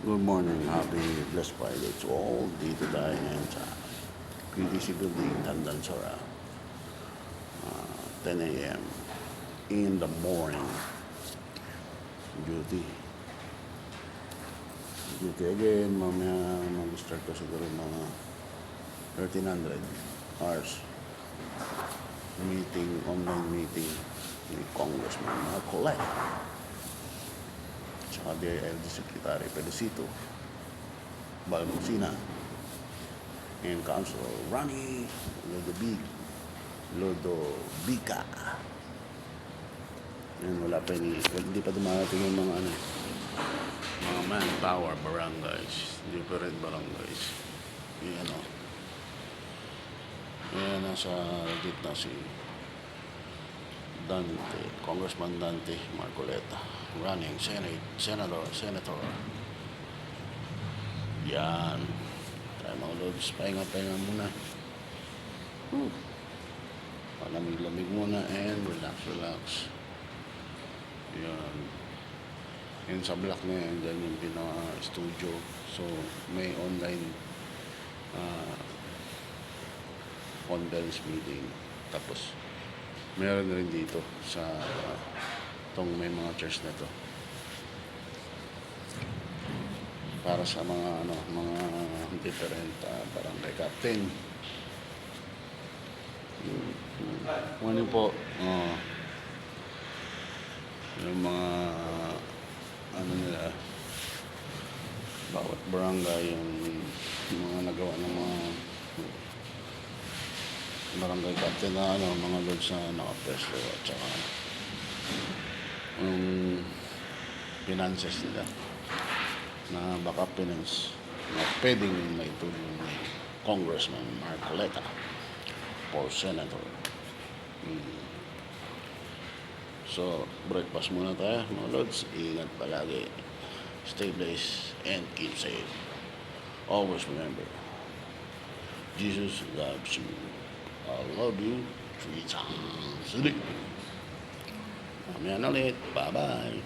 Good morning, happy blessed Friday to all. Dito tayo ngayon sa PDC Building, Tandansora. 10 a.m. in the morning. Duty. Duty again, mamaya mag-start ko siguro mga 1300 hours. Meeting, online meeting ni Congressman Marcoleta. Tsaka DILG Secretary Pedicito Balmosina and Councilor Ronnie Lodovica. Yan, hindi pa dumarating yung mga manpower barangays, different barangays. Yan o. Yan, nasa gitna si Dante, Congressman Dante Marcoleta, running senator. Yan. Tayo mga lods, pahinga muna. Palamig-lamig muna and relax. Yan. Yan sa block na yan, dyan yung pinaka-studio. So, may online conference meeting. Tapos, meron rin dito sa tong may mga church na to para sa mga mga different barangay captain. Ano po, yung mga nila, bawat barangay yung mga nagawa ng mga barangay captain na mga lords na nakapresto at saka yung finances nila na backup finance na pwedeng maitulong ni Congressman Marcoleta for Senator. So, breakfast muna tayo mga lords. Ingat palagi. Stay blessed and keep safe. Always remember, Jesus loves you. I love you 3 times a day. Mamaya na ulit. Bye-bye.